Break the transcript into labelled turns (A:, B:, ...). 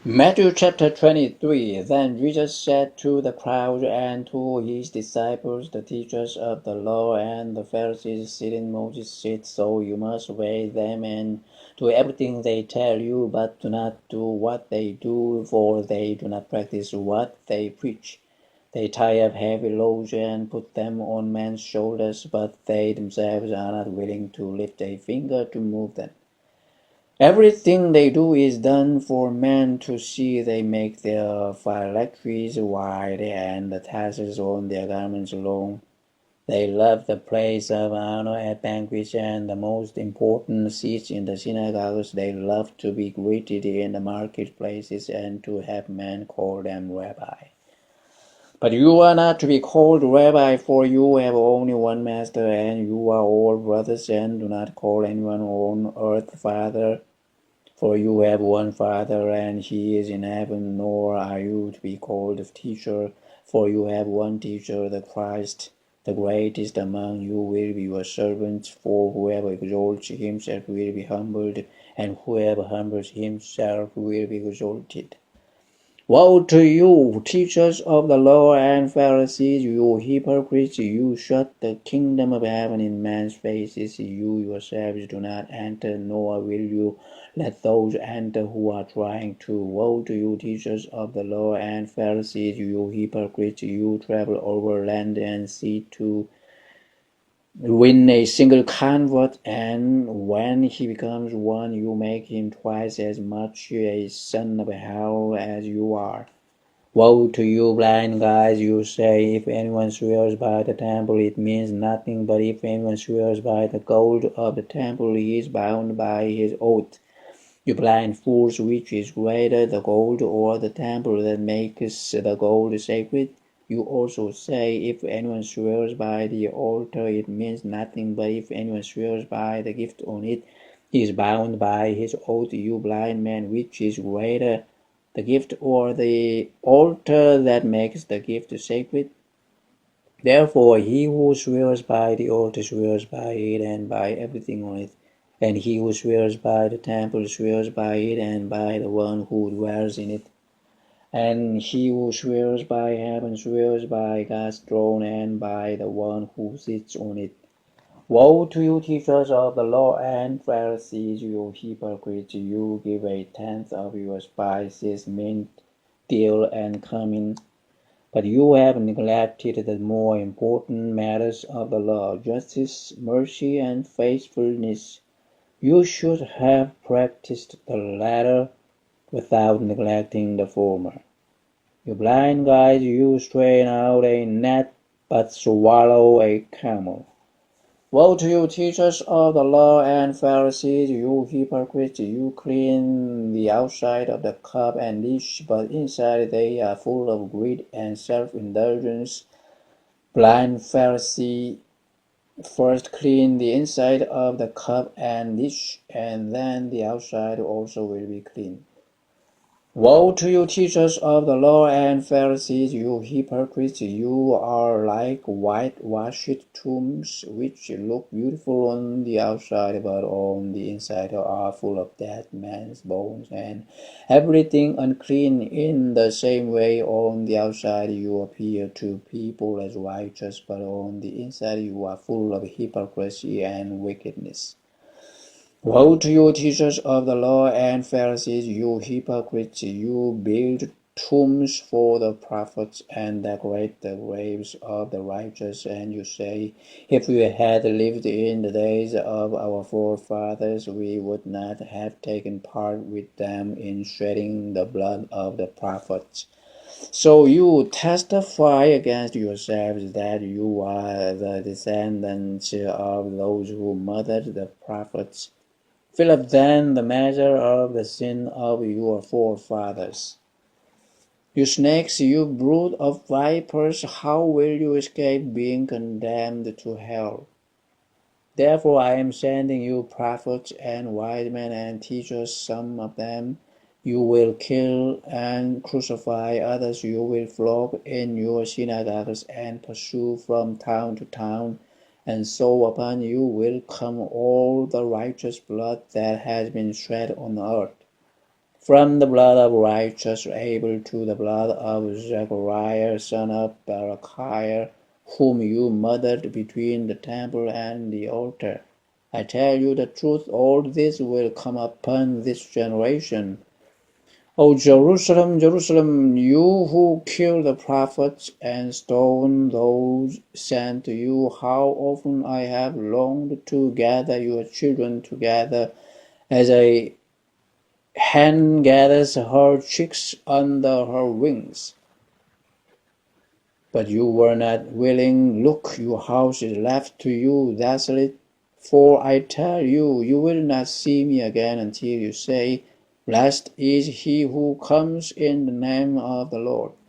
A: Matthew chapter 23. Then Jesus said to the crowd and to his disciples, the teachers of the law and the Pharisees sit in Moses' seat, so you must obey them and do everything they tell you, but do not do what they do, for they do not practice what they preach. They tie up heavy loads and put them on men's shoulders, but they themselves are not willing to lift a finger to move them. Everything they do is done for men to see. They make their phylacteries wide and the tassels on their garments long. They love the place of honor at banquets and the most important seats in the synagogues. They love to be greeted in the marketplaces and to have men call them rabbi. But you are not to be called rabbi, for you have only one master, and you are all brothers, and do not call anyone on earth father. For you have one Father, and he is in heaven, nor are you to be called teacher, for you have one teacher, the Christ. The greatest among you will be your servant, for whoever exalts himself will be humbled, and whoever humbles himself will be exalted. Woe to you, teachers of the law and Pharisees, you hypocrites! You shut the kingdom of heaven in men's faces. You yourselves do not enter, nor will you let those enter who are trying to. Woe to you, teachers of the law and Pharisees, you hypocrites! You travel over land and sea to win a single convert, and when he becomes one, you make him twice as much a son of hell as you are. Woe to you, blind guides! You say, if anyone swears by the temple, it means nothing, but if anyone swears by the gold of the temple, he is bound by his oath. You blind fools, which is greater, the gold or the temple that makes the gold sacred? You also say, if anyone swears by the altar, it means nothing, but if anyone swears by the gift on it, he is bound by his oath. You blind man, which is greater, the gift or the altar that makes the gift sacred? Therefore, he who swears by the altar swears by it and by everything on it. And he who swears by the temple swears by it and by the one who dwells in it. And he who swears by heaven swears by God's throne and by the one who sits on it. Woe to you, teachers of the law and Pharisees, you hypocrites! You give a tenth of your spices, mint, dill, and cumin, but you have neglected the more important matters of the law, justice, mercy, and faithfulness. You should have practiced the latter without neglecting the former. You blind guides, you strain out a gnat, but swallow a camel. Woe to you, teachers of the law and Pharisees, you hypocrites! You clean the outside of the cup and dish, but inside they are full of greed and self-indulgence. Blind Pharisee, first clean the inside of the cup and dish, and then the outside also will be clean. Woe to you, teachers of the law and Pharisees, you hypocrites! You are like whitewashed tombs, which look beautiful on the outside, but on the inside are full of dead men's bones and everything unclean. In the same way, on the outside you appear to people as righteous, but on the inside you are full of hypocrisy and wickedness. Woe to you, teachers of the law and Pharisees, you hypocrites! You build tombs for the prophets and decorate the graves of the righteous, and you say, if we had lived in the days of our forefathers, we would not have taken part with them in shedding the blood of the prophets. So you testify against yourselves that you are the descendants of those who murdered the prophets. Fill up then the measure of the sin of your forefathers. You snakes, you brood of vipers, how will you escape being condemned to hell? Therefore I am sending you prophets and wise men and teachers. Some of them you will kill and crucify, others you will flog in your synagogues and pursue from town to town, and so upon you will come all the righteous blood that has been shed on earth, from the blood of righteous Abel to the blood of Zechariah, son of Berechiah, whom you murdered between the temple and the altar. I tell you the truth, all this will come upon this generation. O Jerusalem, Jerusalem, you who kill the prophets and stone those sent to you, how often I have longed to gather your children together as a hen gathers her chicks under her wings. But you were not willing. Look, your house is left to you desolate. For I tell you, you will not see me again until you say, Blessed is he who comes in the name of the Lord.